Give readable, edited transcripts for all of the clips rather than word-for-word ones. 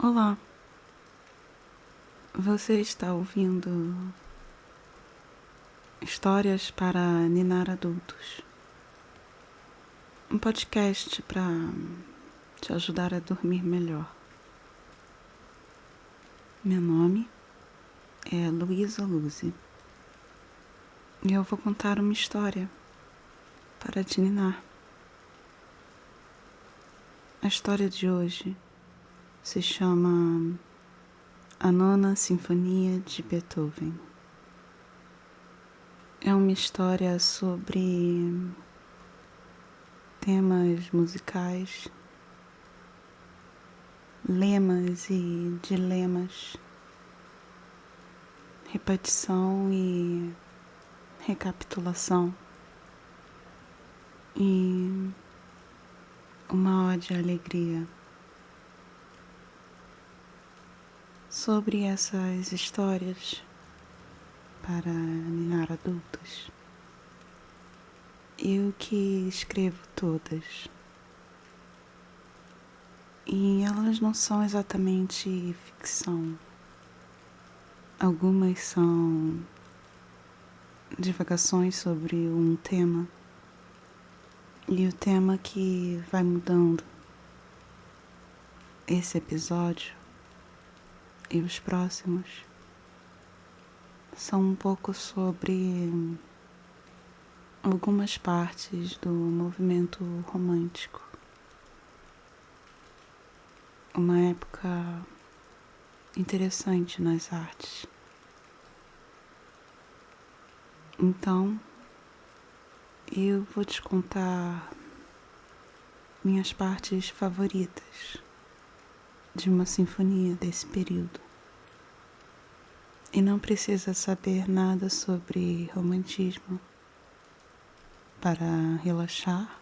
Olá, você está ouvindo Histórias para Ninar Adultos, um podcast para te ajudar a dormir melhor. Meu nome é Luísa Luzi e eu vou contar uma história para te ninar. A história de hoje se chama A Nona Sinfonia de Beethoven. É uma história sobre temas musicais, lemas e dilemas, repetição e recapitulação, e uma ode à alegria. Sobre essas histórias para ninar adultos, eu que escrevo todas. E elas não são exatamente ficção. Algumas são divagações sobre um tema, e o tema que vai mudando. Esse episódio e os próximos são um pouco sobre algumas partes do movimento romântico. Uma época interessante nas artes. Então, eu vou te contar minhas partes favoritas de uma sinfonia desse período. E não precisa saber nada sobre romantismo para relaxar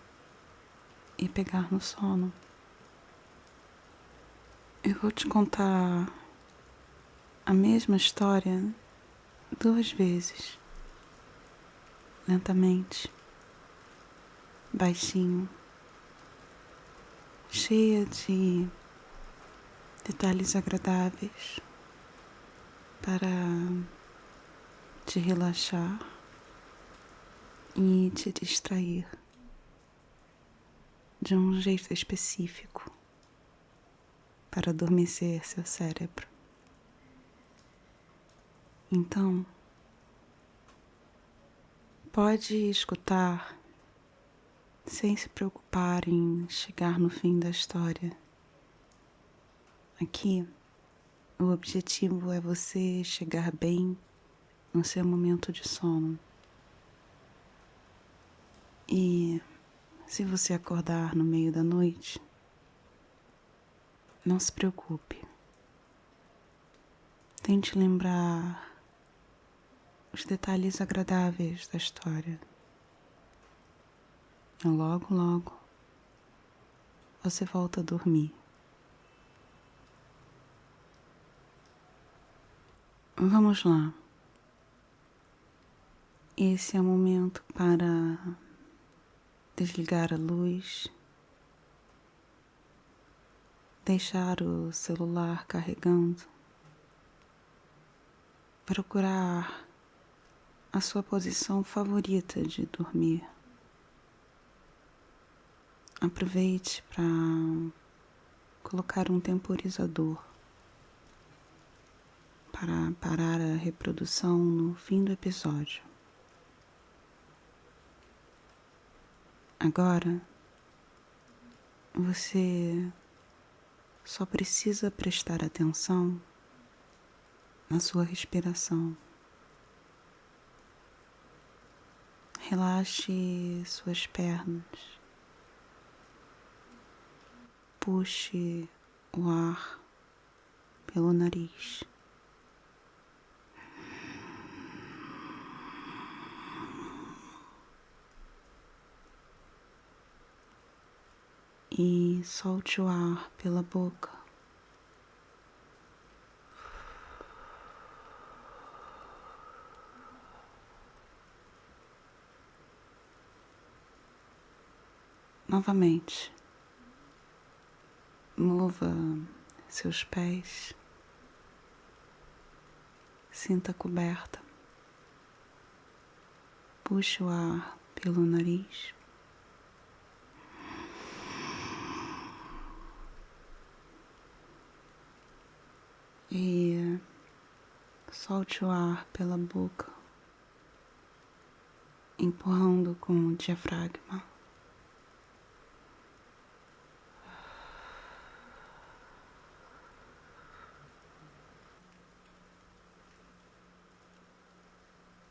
e pegar no sono. Eu vou te contar a mesma história 2 vezes, lentamente, baixinho, cheia de detalhes agradáveis para te relaxar e te distrair de um jeito específico para adormecer seu cérebro. Então, pode escutar sem se preocupar em chegar no fim da história. Aqui, o objetivo é você chegar bem no seu momento de sono. E se você acordar no meio da noite, não se preocupe. Tente lembrar os detalhes agradáveis da história. Logo, logo, você volta a dormir. Vamos lá. Esse é o momento para desligar a luz, deixar o celular carregando, procurar a sua posição favorita de dormir. Aproveite para colocar um temporizador para parar a reprodução no fim do episódio. Agora, você só precisa prestar atenção na sua respiração. Relaxe suas pernas. Puxe o ar pelo nariz. E solte o ar pela boca. Novamente, mova seus pés. Sinta a coberta. Puxe o ar pelo nariz. E solte o ar pela boca, empurrando com o diafragma.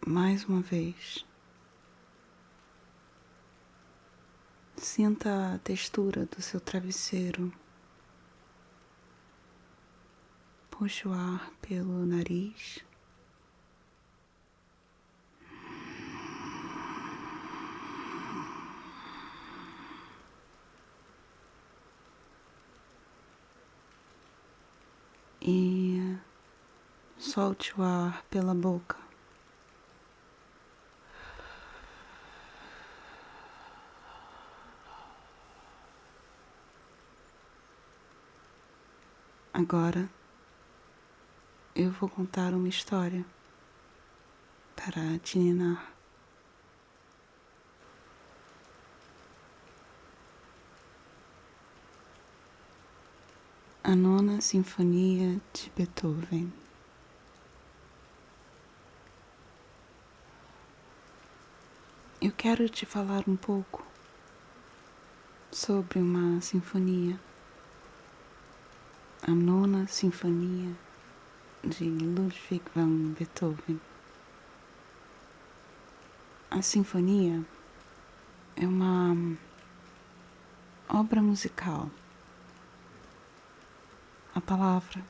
Mais uma vez. Sinta a textura do seu travesseiro. Puxe o ar pelo nariz. E solte o ar pela boca. Agora eu vou contar uma história para te ninar. A Nona Sinfonia de Beethoven. Eu quero te falar um pouco sobre uma sinfonia, a Nona Sinfonia de Ludwig van Beethoven. A sinfonia é uma obra musical. A palavra,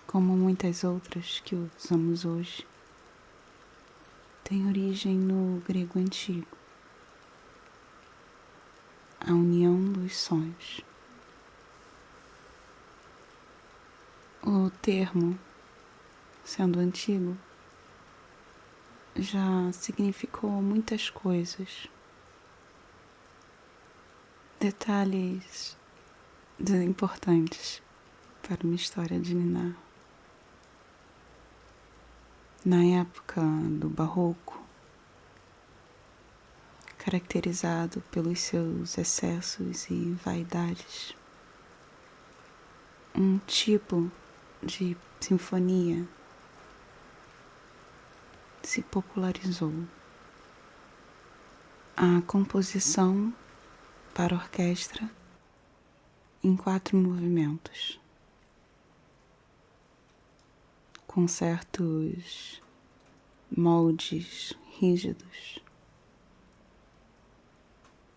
como muitas outras que usamos hoje, tem origem no grego antigo, a união dos sons. O termo, sendo antigo, já significou muitas coisas. Detalhes importantes para uma história de ninar. Na época do Barroco, caracterizado pelos seus excessos e vaidades, um tipo de sinfonia se popularizou. A composição para orquestra em 4 movimentos, com certos moldes rígidos,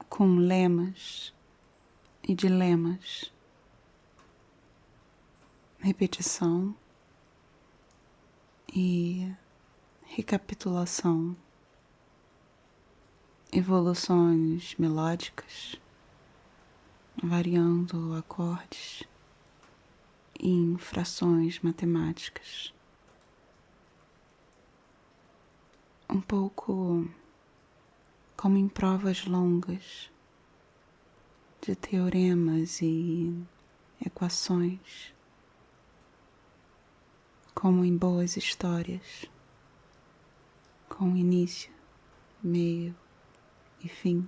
com lemas e dilemas, repetição e recapitulação, evoluções melódicas, variando acordes em frações matemáticas. Um pouco como em provas longas de teoremas e equações, como em boas histórias, com início, meio e fim,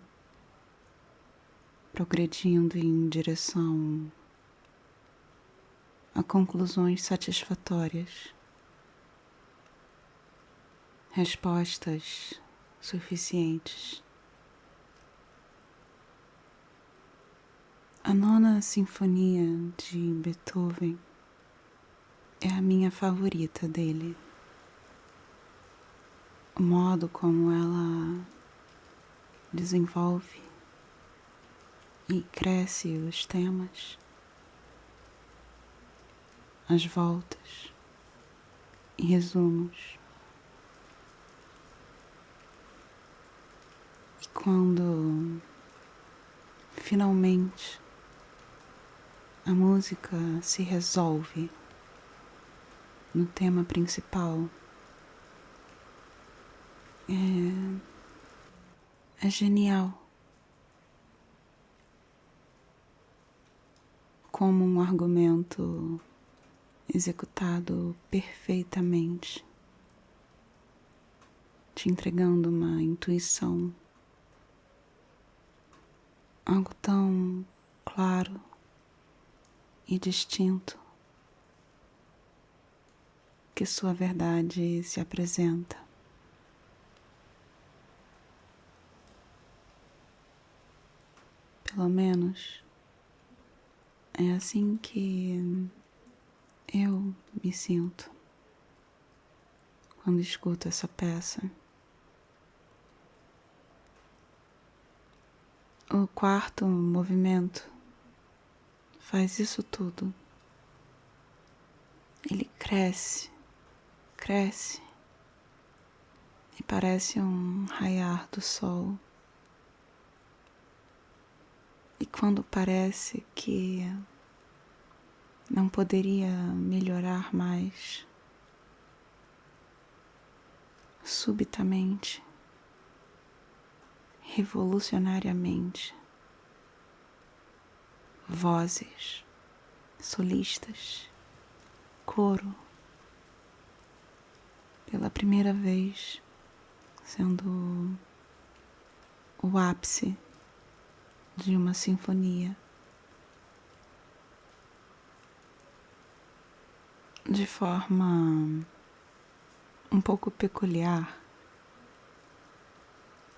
progredindo em direção a conclusões satisfatórias, respostas suficientes. A Nona Sinfonia de Beethoven é a minha favorita dele. O modo como ela desenvolve e cresce os temas, as voltas e resumos. E quando finalmente a música se resolve no tema principal, é genial. como um argumento executado perfeitamente, te entregando uma intuição, algo tão claro e distinto que sua verdade se apresenta. Pelo menos é assim que eu me sinto quando escuto essa peça. O quarto movimento faz isso tudo. Ele cresce, cresce e parece um raiar do sol. E quando parece que não poderia melhorar mais, subitamente, revolucionariamente, vozes, solistas, coro, pela primeira vez, sendo o ápice de uma sinfonia, de forma um pouco peculiar.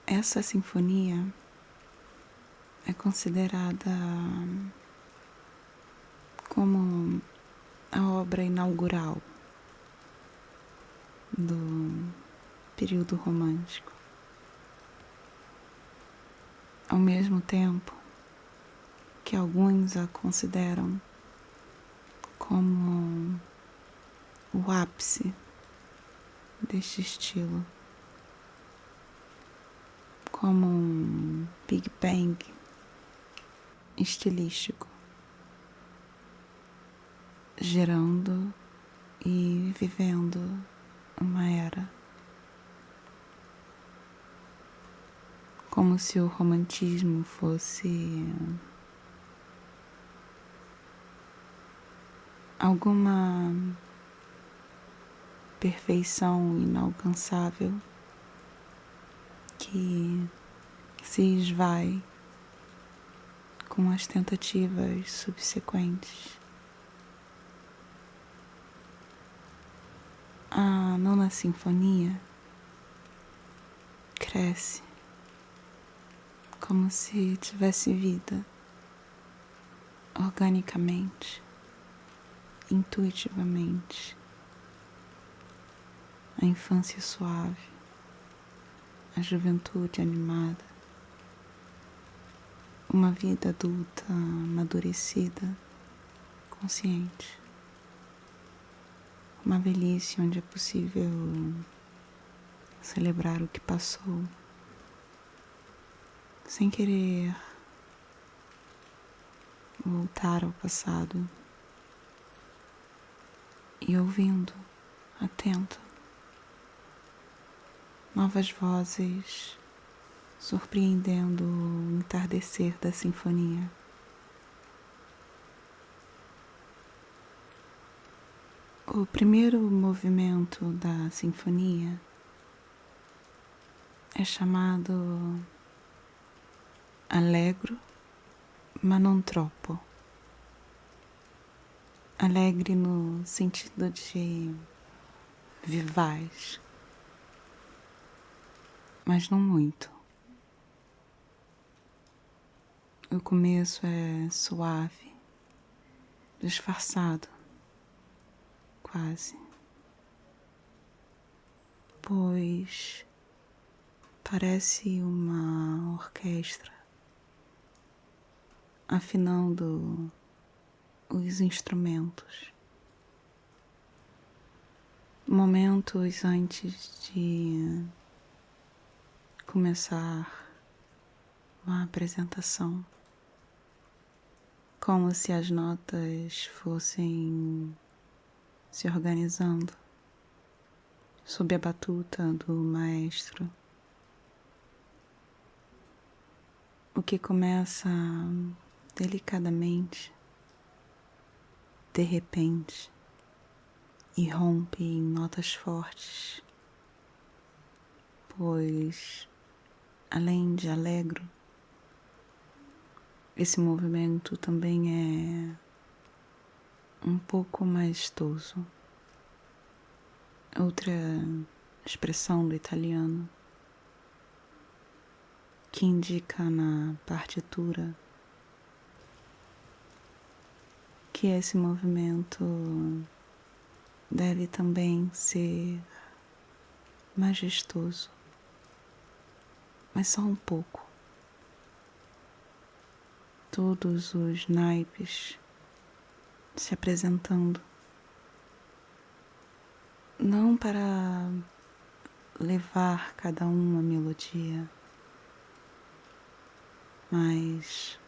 Essa sinfonia é considerada como a obra inaugural do período romântico. Ao mesmo tempo que alguns a consideram como o ápice deste estilo, como um Big Bang estilístico, gerando e vivendo uma era. Como se o romantismo fosse alguma perfeição inalcançável que se esvai com as tentativas subsequentes. A nona sinfonia cresce como se tivesse vida, organicamente, intuitivamente. A infância suave, a juventude animada, uma vida adulta amadurecida, consciente. Uma velhice onde é possível celebrar o que passou, sem querer voltar ao passado, e ouvindo, atento, novas vozes surpreendendo o entardecer da sinfonia. O primeiro movimento da sinfonia é chamado Allegro ma non troppo. Alegre no sentido de vivaz, mas não muito. O começo é suave, disfarçado, quase, pois parece uma orquestra afinando os instrumentos. Momentos antes de começar uma apresentação, como se as notas fossem se organizando sob a batuta do maestro. O que começa delicadamente de repente e rompe em notas fortes, pois, além de alegro, esse movimento também é um pouco maestoso. Outra expressão do italiano que indica na partitura que esse movimento deve também ser majestoso, mas só um pouco. Todos os naipes se apresentando, não para levar cada um a melodia, mas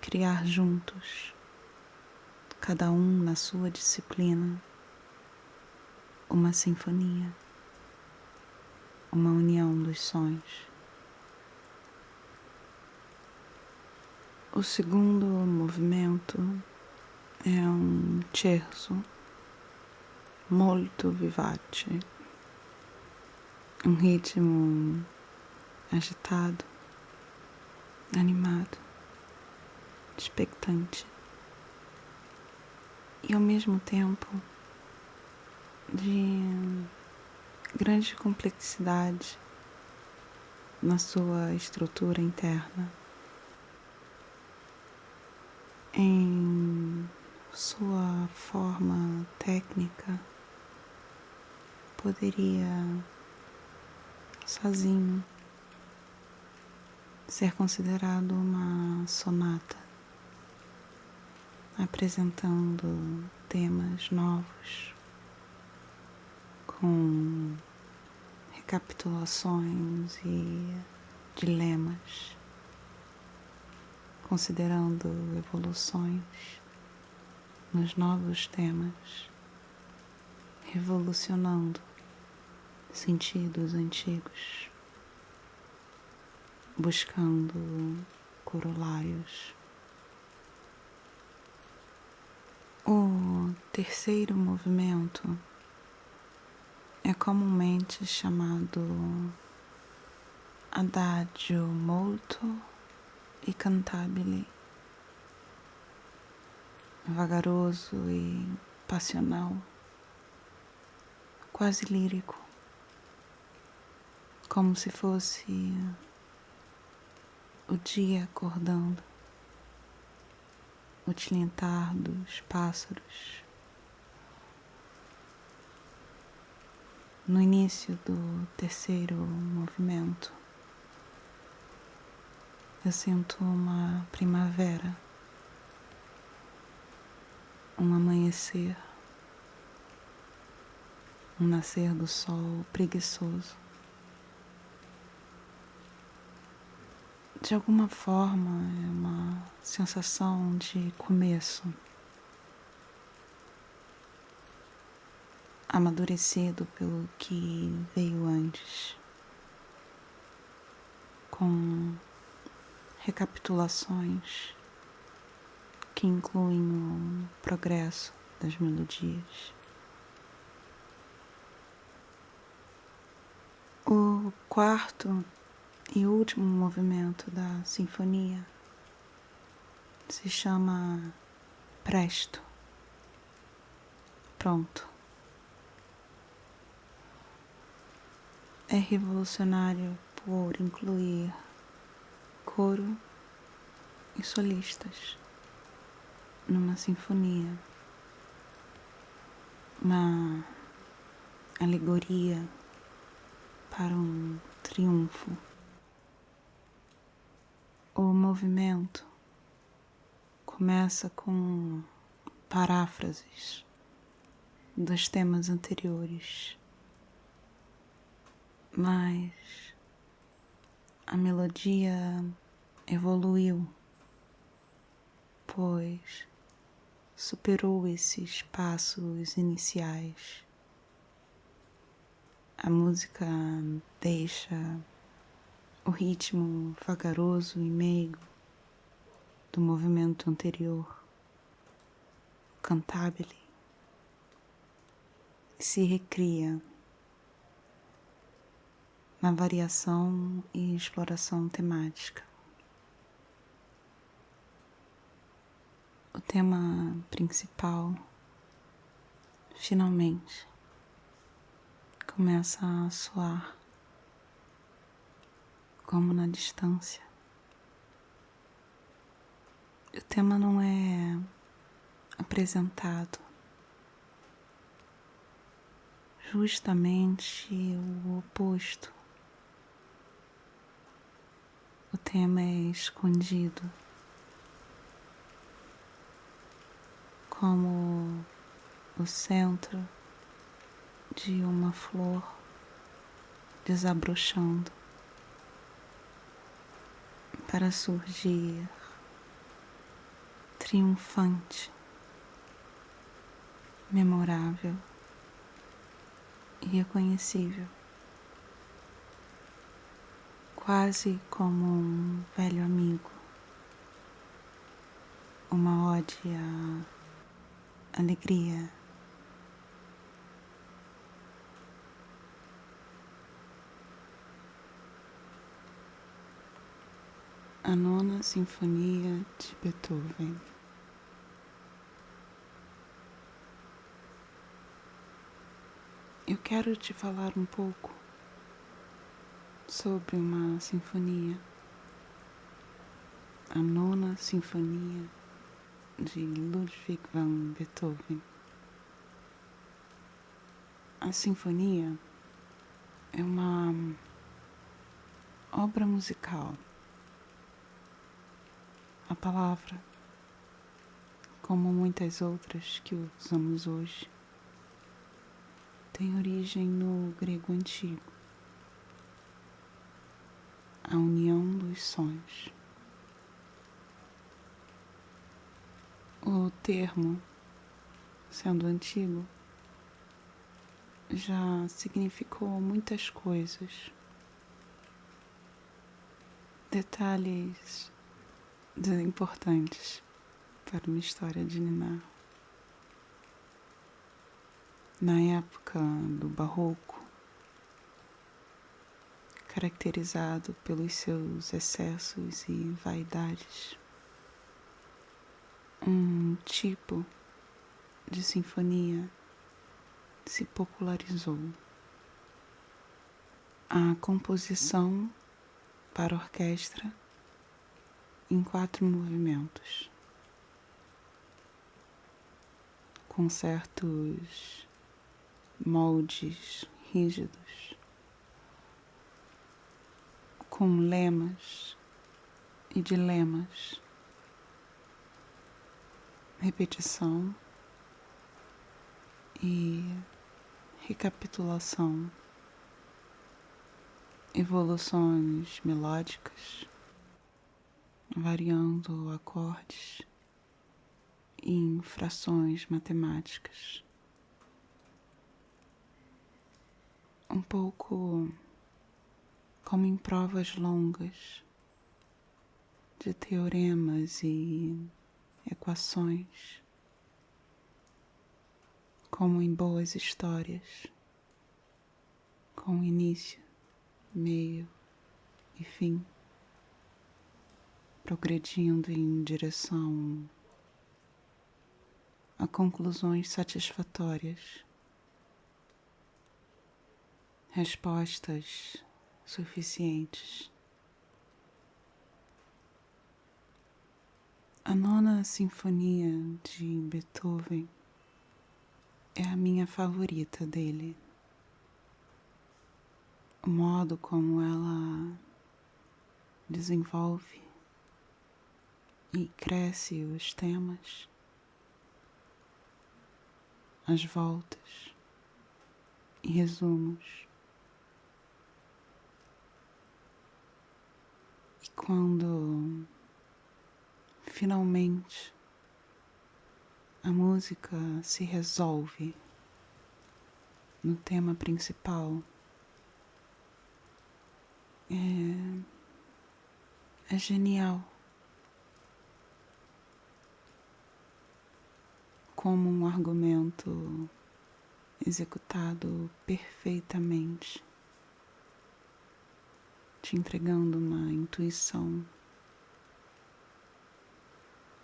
criar juntos, cada um na sua disciplina, uma sinfonia, uma união dos sons. O segundo movimento é um scherzo molto vivace, um ritmo agitado, animado, expectante e ao mesmo tempo de grande complexidade na sua estrutura interna. Em sua forma técnica, poderia sozinho ser considerado uma sonata, apresentando temas novos, com recapitulações e dilemas, considerando evoluções nos novos temas, revolucionando sentidos antigos, buscando corolários. O terceiro movimento é comumente chamado Adagio molto e cantabile, vagaroso e passional, quase lírico, como se fosse o dia acordando, o tilintar dos pássaros. No início do terceiro movimento, eu sinto uma primavera, um amanhecer, um nascer do sol preguiçoso. De alguma forma, é uma sensação de começo, amadurecido pelo que veio antes, com recapitulações que incluem o progresso das melodias. O quarto e último movimento da sinfonia se chama Presto, pronto. É revolucionário por incluir coro e solistas numa sinfonia, uma alegoria para um triunfo. O movimento começa com paráfrases dos temas anteriores, mas a melodia evoluiu, pois superou esses passos iniciais. A música deixa o ritmo vagaroso e meigo do movimento anterior cantabile se recria na variação e exploração temática. O tema principal, finalmente, começa a soar como na distância. O tema não é apresentado, justamente o oposto. O tema é escondido, como o centro de uma flor desabrochando para surgir triunfante, memorável e reconhecível, quase como um velho amigo, uma ode à alegria. A Nona Sinfonia de Beethoven. Eu quero te falar um pouco sobre uma sinfonia, a Nona Sinfonia de Ludwig van Beethoven. A sinfonia é uma obra musical. A palavra, como muitas outras que usamos hoje, tem origem no grego antigo, a união dos sons. O termo, sendo antigo, já significou muitas coisas. Detalhes importantes para uma história de Ninar. Na época do Barroco, caracterizado pelos seus excessos e vaidades, um tipo de sinfonia se popularizou. A composição para orquestra em 4 movimentos, com certos moldes rígidos, com lemas e dilemas, repetição e recapitulação, evoluções melódicas, variando acordes em frações matemáticas. Um pouco como em provas longas de teoremas e equações, como em boas histórias, com início, meio e fim, progredindo em direção a conclusões satisfatórias, respostas suficientes. A Nona Sinfonia de Beethoven é a minha favorita dele. O modo como ela desenvolve e cresce os temas, as voltas e resumos. E quando finalmente a música se resolve no tema principal, é genial. como um argumento executado perfeitamente, te entregando uma intuição,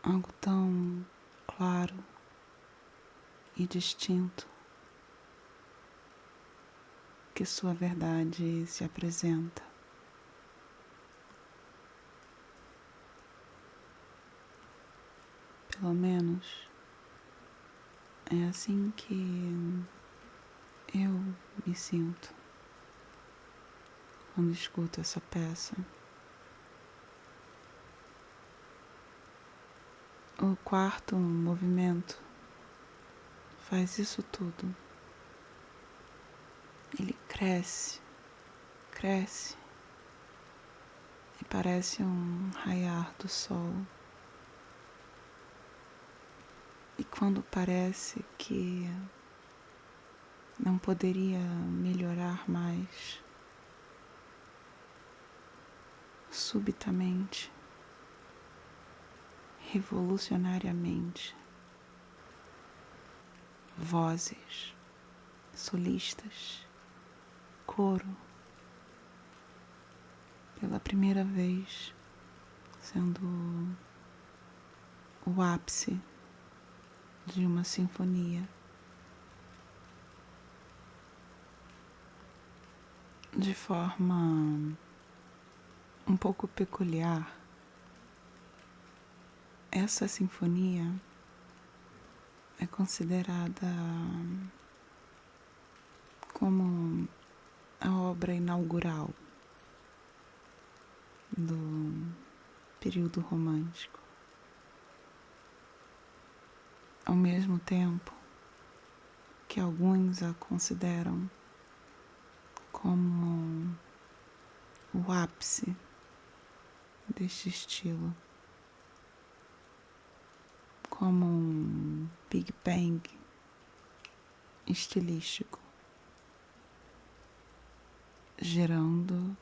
algo tão claro e distinto que sua verdade se apresenta. Pelo menos é assim que eu me sinto quando escuto essa peça. O quarto movimento faz isso tudo. Ele cresce, cresce e parece um raiar do sol. E quando parece que não poderia melhorar mais, subitamente, revolucionariamente, vozes, solistas, coro, pela primeira vez, sendo o ápice de uma sinfonia, de forma um pouco peculiar. Essa sinfonia é considerada como a obra inaugural do período romântico. Ao mesmo tempo que alguns a consideram como o ápice deste estilo, como um Big Bang estilístico, gerando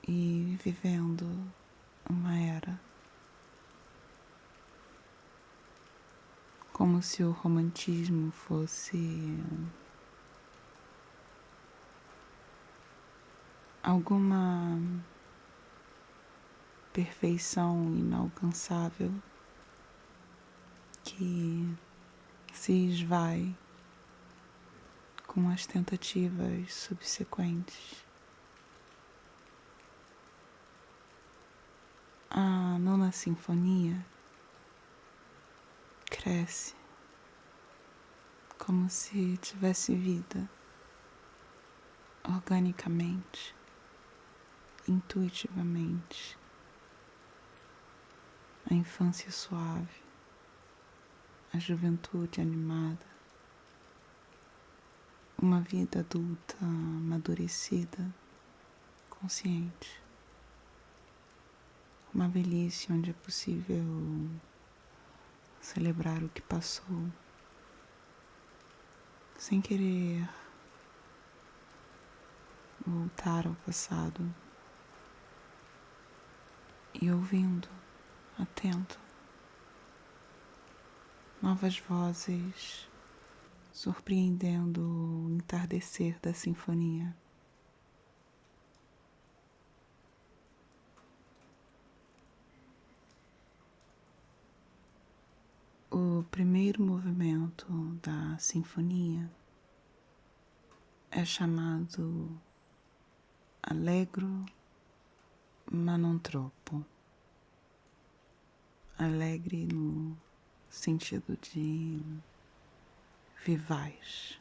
e vivendo uma era. Como se o romantismo fosse alguma perfeição inalcançável que se esvai com as tentativas subsequentes. A nona sinfonia cresce como se tivesse vida, organicamente, intuitivamente. A infância suave, a juventude animada, uma vida adulta amadurecida, consciente, uma velhice onde é possível celebrar o que passou, sem querer voltar ao passado, e ouvindo, atento, novas vozes surpreendendo o entardecer da sinfonia. O primeiro movimento da sinfonia é chamado Allegro ma non troppo. Alegre no sentido de vivaz,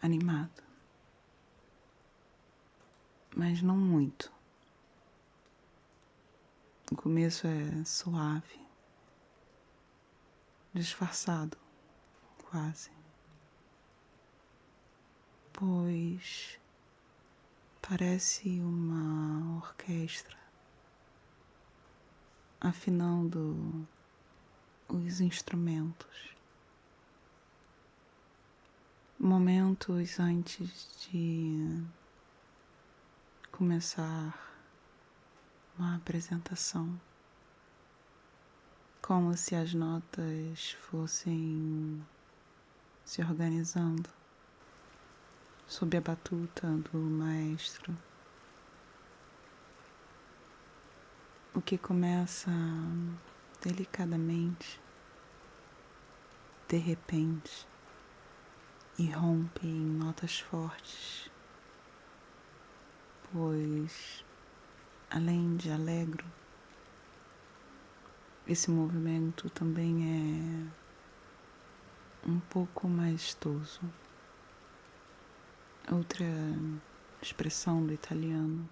animado, mas não muito. O começo é suave, disfarçado, quase, pois parece uma orquestra afinando os instrumentos, momentos antes de começar uma apresentação. como se as notas fossem se organizando sob a batuta do maestro. O que começa delicadamente, de repente, e rompe em notas fortes, pois, além de alegre, esse movimento também é um pouco maestoso. Outra expressão do italiano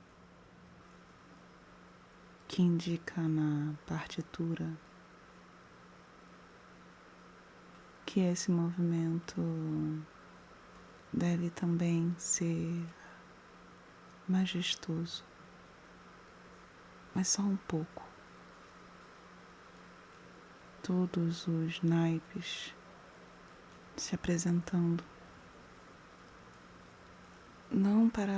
que indica na partitura que esse movimento deve também ser majestoso, mas só um pouco. Todos os naipes se apresentando, não para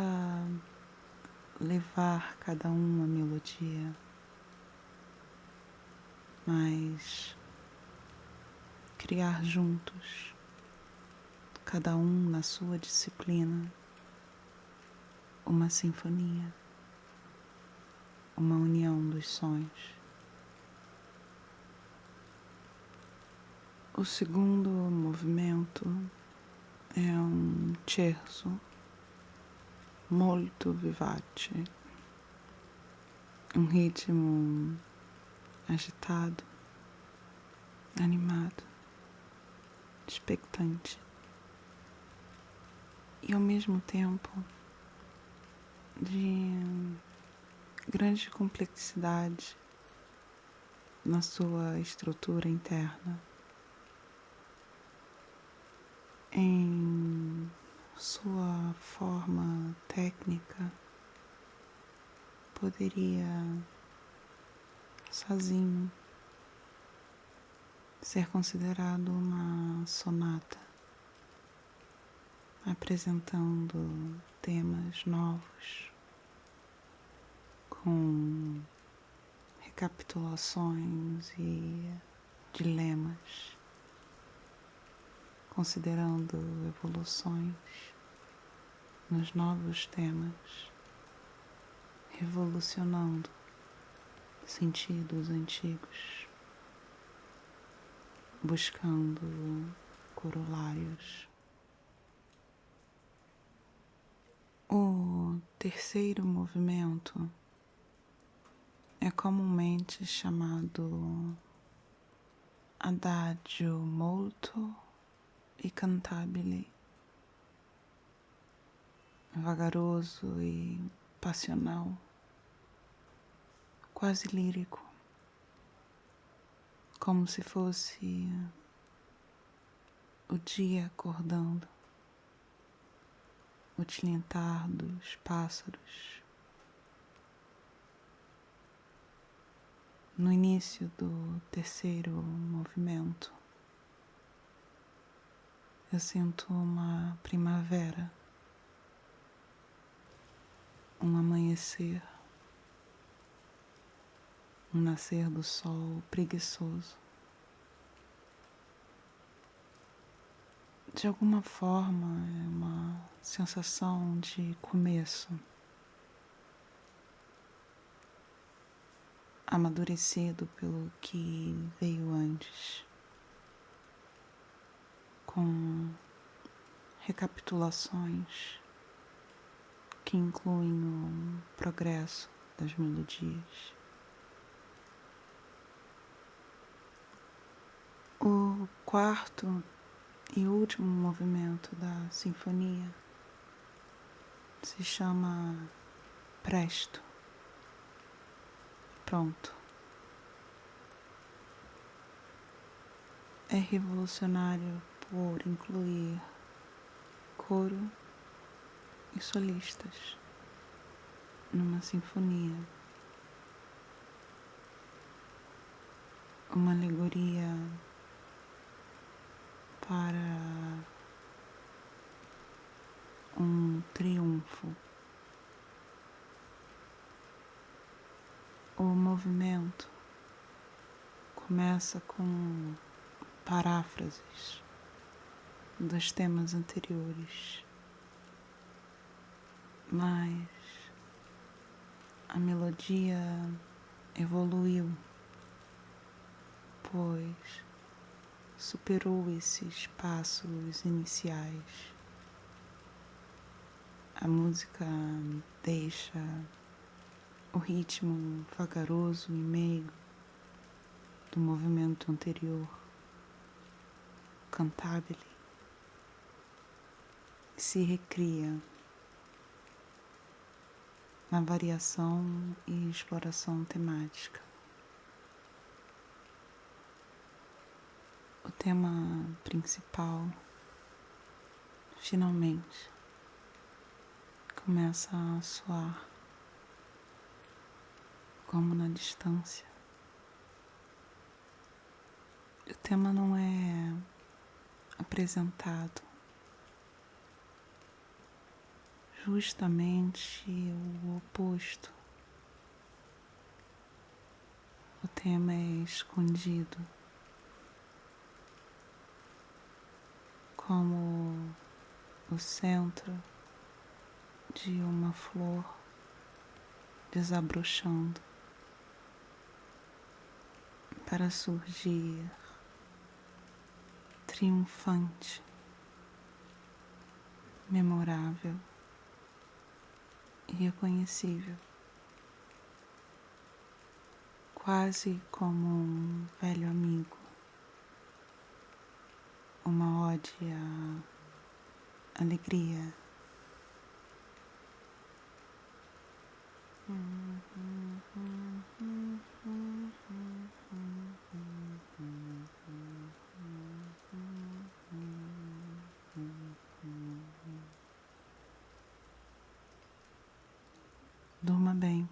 levar cada um a melodia, mas criar juntos, cada um na sua disciplina, uma sinfonia, uma união dos sons. O segundo movimento é um scherzo molto vivace, um ritmo agitado, animado, expectante e ao mesmo tempo de grande complexidade na sua estrutura interna. Em sua forma técnica, poderia sozinho ser considerado uma sonata, apresentando temas novos, com recapitulações e dilemas, considerando evoluções nos novos temas, revolucionando sentidos antigos, buscando corolários. O terceiro movimento é comumente chamado Adagio molto e cantabile, vagaroso e passional, quase lírico, como se fosse o dia acordando, o tilintar dos pássaros. No início do terceiro movimento, eu sinto uma primavera, um amanhecer, um nascer do sol preguiçoso. De alguma forma, é uma sensação de começo, amadurecido pelo que veio antes, com recapitulações que incluem o progresso das melodias. O quarto e último movimento da sinfonia se chama Presto. Pronto. É revolucionário por incluir coro e solistas numa sinfonia. Uma alegoria para um triunfo. O movimento começa com paráfrases dos temas anteriores, mas a melodia evoluiu, pois superou esses passos iniciais. A música deixa o ritmo vagaroso e meigo do movimento anterior, cantabile, e se recria na variação e exploração temática. O tema principal, finalmente, começa a soar como na distância. O tema não é apresentado, justamente o oposto. O tema é escondido, como o centro de uma flor desabrochando para surgir triunfante, memorável e reconhecível, quase como um velho amigo, uma ode à alegria. Durma bem.